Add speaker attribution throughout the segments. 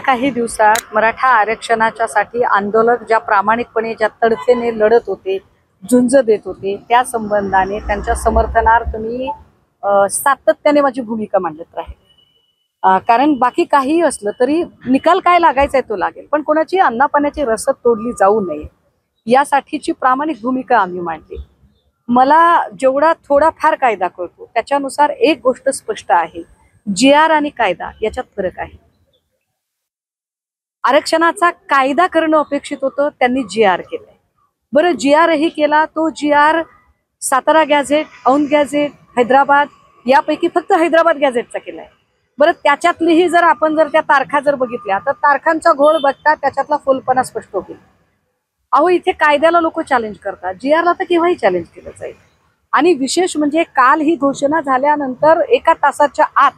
Speaker 1: काही दिवसात मराठा आरक्षणाच्यासाठी आंदोलक ज्या प्रामाणिकपणे ज्या तडफेने लढत होते, झुंज देत होते, त्या संबंधाने त्यांच्या समर्थनार्थ मी सातत्याने माझी भूमिका मांडत राहील। कारण बाकी काही असलं तरी निकाल काय लागायचा आहे तो लागेल, पण कोणाची अन्नापाण्याची रसद तोडली जाऊ नये यासाठीची प्रामाणिक भूमिका आम्ही मांडली। मला जेवढा थोडाफार कायदा कळतो त्याच्यानुसार एक गोष्ट स्पष्ट आहे, GR आणि कायदा याच्यात फरक आहे। आरक्षणाचा कायदा करणं अपेक्षित होतं, त्यांनी GR केलाय। बरं, GR ही केला, तो GR Satara gadget, Aundh gadget, Hyderabad यापैकी फक्त हैदराबाद गॅझेटचा केलाय। बरं, त्याच्यातलीही जर आपण त्या तारखा जर बघितल्या तर तारखांचा घोळ बघता त्याच्यातला फोलपणा स्पष्ट होईल। अहो, इथे कायद्याला लोक चॅलेंज करतात, GRला तर केव्हाही चॅलेंज केलं जाईल। आणि विशेष म्हणजे काल ही घोषणा झाल्यानंतर 1 तासाच्या आत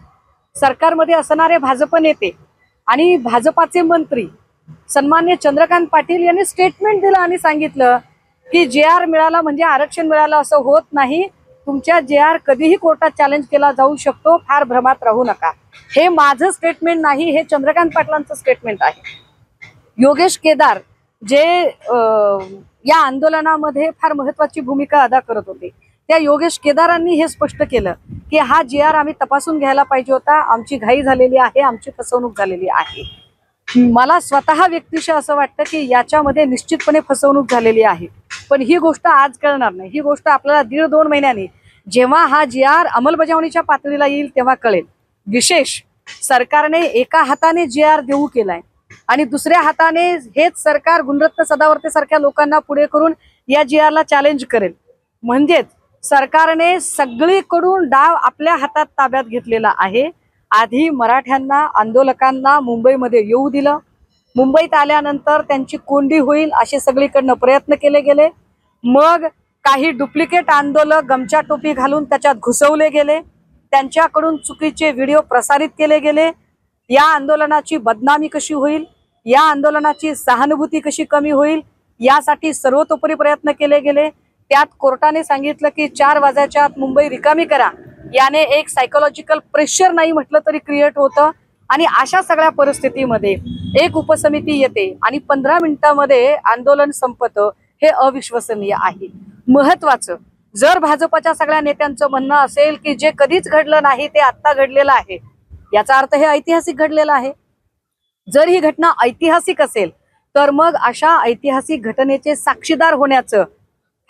Speaker 1: सरकारमध्ये असणारे भाजप नेते आणि भाजपाचे मंत्री सन्मान्य चंद्रकांत पाटील यांनी स्टेटमेंट दिलं आणि सांगितलं की GR मिळाला म्हणजे आरक्षण मिळालं असं होत नाही, तुमच्या GR कधीही कोर्टात चॅलेंज केला जाऊ शकतो, फार भ्रमात राहू नका। हे माझं स्टेटमेंट नाही, हे चंद्रकांत पाटलांचं स्टेटमेंट आहे। योगेश केदार जे या आंदोलनामध्ये फार महत्वाची भूमिका अदा करत होते, त्या योगेश केदारांनी हे स्पष्ट केलं की हा GR आम्ही तपासून घ्यायला पाहिजे होता, आमची घाई झालेली आहे, आमची फसवणूक झालेली आहे। मला स्वतः व्यक्तिशः असं वाटतं की याच्यामध्ये निश्चितपणे फसवणूक झालेली आहे, पण ही गोष्ट आज कळणार नाही, ही गोष्ट आपल्याला 1.5-2 महिन्यांनी जेव्हा हा GR अंमलबजावणीच्या पातळीला येईल तेव्हा कळेल। विशेष सरकारने एका हाताने GR देऊ केलाय आणि दुसऱ्या हाताने हेच सरकार गुणरत्न सदावर्ते सारख्या लोकांना पुढे करून या GRला चॅलेंज करेल। म्हणजेच सरकारने सगळीकडून डाव आपल्या हातात ताब्यात घेतलेला आहे। आधी मराठ्यांना, आंदोलकांना मुंबईमध्ये येऊ दिलं, मुंबईत आल्यानंतर त्यांची कोंडी होईल असे सगळीकडनं प्रयत्न केले गेले, मग काही डुप्लिकेट आंदोलक गमछा टोपी घालून त्याच्यात घुसवले गेले, त्यांच्याकडून चुकीचे व्हिडिओ प्रसारित केले गेले। या आंदोलनाची बदनामी कशी होईल, या आंदोलनाची सहानुभूती कशी कमी होईल यासाठी सर्वतोपरी प्रयत्न केले गेले। त्यात कोर्टाने सांगितलं की 4 वाजायच्या आत मुंबई रिकामी करा, याने एक सायकोलॉजिकल प्रेशर नाही म्हटलं तरी क्रिएट होतं। आणि अशा सगळ्या परिस्थितीमध्ये एक उपसमिती येते आणि 15 मिनिटांमध्ये आंदोलन संपतं, हे अविश्वसनीय आहे। महत्वाचं, जर भाजपच्या सगळ्या नेत्यांचं म्हणणं असेल की जे कधीच घडलं नाही ते आता घडलेलं आहे, याचा अर्थ हे ऐतिहासिक घडलेलं आहे। जर ही घटना ऐतिहासिक असेल तर मग अशा ऐतिहासिक घटनेचे साक्षीदार होण्याचं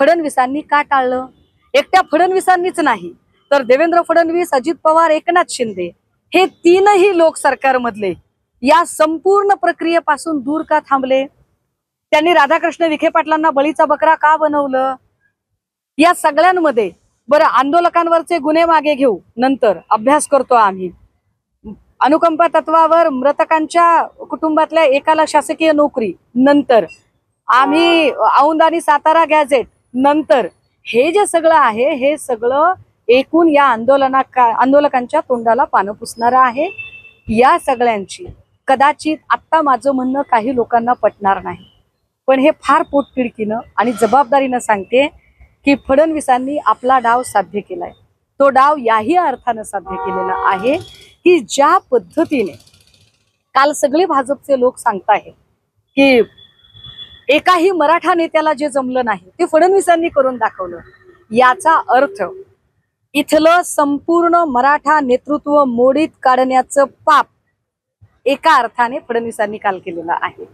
Speaker 1: फडणवीसांनी का टाळलं? एकट्या फडणवीसांनीच नाही तर देवेंद्र फडणवीस, अजित पवार, एकनाथ शिंदे हे 3ही लोक सरकारमधले या संपूर्ण प्रक्रियेपासून दूर का थांबले? त्यांनी राधाकृष्ण विखे पाटलांना बळीचा बकरा का बनवलं? या सगळ्यांमध्ये बरं, आंदोलकांवरचे गुन्हे मागे घेऊ, नंतर अभ्यास करतो आम्ही। अनुकंपा तत्वावर मृतकांच्या कुटुंबातल्या एकाला शासकीय नोकरी, नंतर आम्ही औंध आणि सातारा गॅझेट, नंतर हे जे सगळं आहे हे सगळं एकूण या आंदोलकांच्या तोंडाला पानं पुसणारं आहे। या सगळ्यांची कदाचित आत्ता माझं म्हणणं काही लोकांना पटणार नाही, पण हे फार पोटतिडकीनं आणि जबाबदारीनं सांगते की फडणवीसांनी आपला डाव साध्य केलाय। तो डाव याही अर्थानं साध्य केलेला आहे की ज्या पद्धतीने काल सगळे भाजपचे लोक सांगताहेत की एकाही मराठा नेत्याला जे जमलं नाही ते फडणवीसांनी करून दाखवलं, याचा अर्थ इथलं संपूर्ण मराठा नेतृत्व मोडीत काढण्याचं पाप एका अर्थाने फडणवीसांनी काल केलेलं आहे।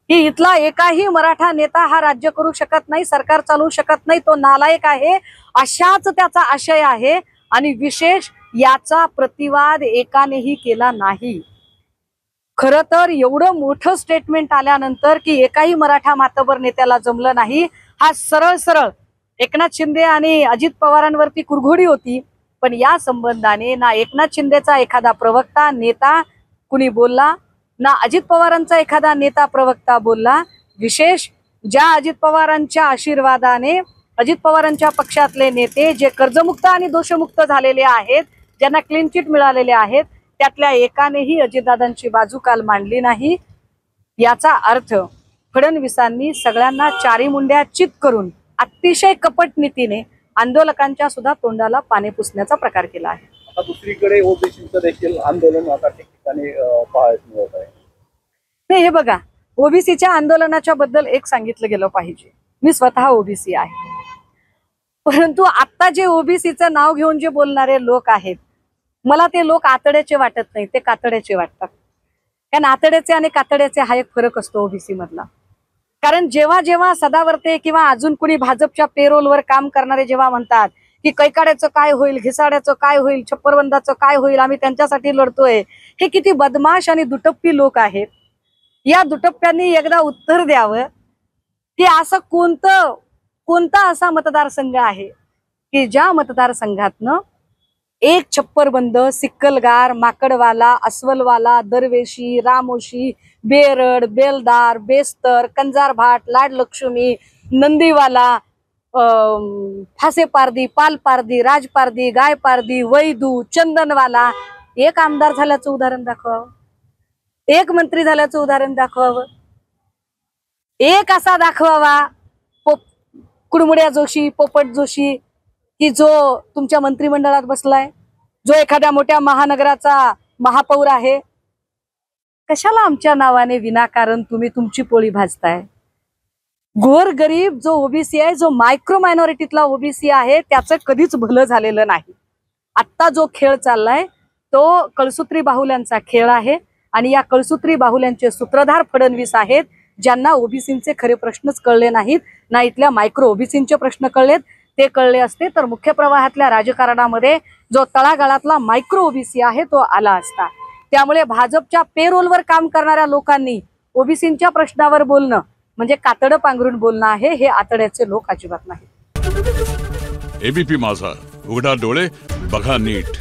Speaker 1: की इथला एकाही मराठा नेता हा राज्य करू शकत नाही, सरकार चालवू शकत नाही, तो नालायक आहे, अशाच त्याचा आशय आहे। आणि विशेष याचा प्रतिवाद एकानेही केला नाही। खरं तर एवढं मोठं स्टेटमेंट आल्यानंतर की एकाही मराठा मातबर नेत्याला जमलं नाही, हा सरळ सरळ एकनाथ शिंदे आणि अजित पवारांवरती कुरघोडी होती, पण या संबंधाने ना एकनाथ शिंदेचा एखादा प्रवक्ता नेता कुणी बोलला, ना अजित पवारांचा एखादा नेता प्रवक्ता बोलला। विशेष ज्या अजित पवारांच्या आशीर्वादाने अजित पवारांच्या पक्षातले नेते जे कर्जमुक्त आणि दोषमुक्त झालेले आहेत, ज्यांना क्लीन चिट मिळालेले आहेत, त्यातल्या एकानेही अजितदादांची बाजू काल मांडली नाही। याचा अर्थ फडणवीसांनी सगळ्यांना चारी मुंड्या चित करून अतिशय कपट नीतीने आंदोलकांच्या सुद्धा तोंडाला पाणी पुसण्याचा प्रकार केला आहे।
Speaker 2: आता दुसरीकडे ओबीसीचं देखील आंदोलन आता ठिकठिकाणी पाहायला मिळत आहे।
Speaker 1: आणि हे बघा, ओबीसीच्या आंदोलनाच्या बद्दल एक सांगितलं गेलं पाहिजे. मी स्वतः ओबीसी आहे, परंतु आता जे ओबीसीचं नाव घेऊन जे बोलणारे लोक आहेत, मला ते लोक आतड्याचे वाटत नाही, ते कातड्याचे वाटतात. कारण आतड्याचे आणि कातड्याचे हा एक फरक असतो ओबीसी मधला. कारण जेव्हा जेव्हा सदावर्ते किंवा अजून कुणी भाजपच्या पेरोलवर काम करणारे जेव्हा म्हणतात की कैकाड्याचं काय होईल, घिसाड्याचं काय होईल, छप्परबंदाचं काय होईल, आम्ही त्यांच्यासाठी लढतोय, हे किती बदमाश आणि दुटप्पी लोक आहेत. या दुटप्प्यांनी एकदा उत्तर द्यावं की असं कोणता असा मतदारसंघ आहे की ज्या मतदारसंघातनं एक छप्परबंद, सिक्कलगार, माकडवाला, अस्वलवाला, दरवेशी, रामोशी, बेरड, बेलदार, बेस्तर, कंजारभाट, लाडलक्ष्मी, नंदीवाला, फासेपारदी, पालपारदी, राजपारदी, गायपारदी, वैदू, चंदनवाला एक आमदार झाल्याचं उदाहरण दाखवावं, एक मंत्री झाल्याचं उदाहरण दाखवावं, एक असा दाखवावा कुडमुड्या जोशी, पोपट जोशी की जो तुमच्या मंत्रिमंडळात बसलाय, जो एखाद्या मोठ्या महानगराचा महापौर आहे. कशाला आमच्या नावाने विनाकारण तुम्ही तुमची पोळी भाजताय? गोर गरीब जो ओबीसी आहे, जो मायक्रो मायनॉरिटीतला ओबीसी आहे, त्याचं कधीच भलं झालेलं नाही. आत्ता जो खेळ चाललाय तो कळसूत्री बाहुल्यांचा खेळ आहे आणि या कळसूत्री बाहुल्यांचे सूत्रधार फडणवीस आहेत, ज्यांना ओबीसींचे खरे प्रश्नच कळले नाहीत, ना इथल्या मायक्रो ओबीसींचे प्रश्न कळलेत. ते कळले असते तर मुख्य प्रवाहातल्या राजकारणामध्ये जो तळागाळातला मायक्रो ओबीसी आहे तो आला असता. त्यामुळे भाजपच्या पेरोलवर काम करणाऱ्या लोकांनी ओबीसींच्या प्रश्नावर बोलणं म्हणजे कातडं पांघरून बोलणं आहे. हे आतड्याचे लोक अजिबात नाही.
Speaker 2: एबीपी माझा, उघडा डोळे बघा नीट.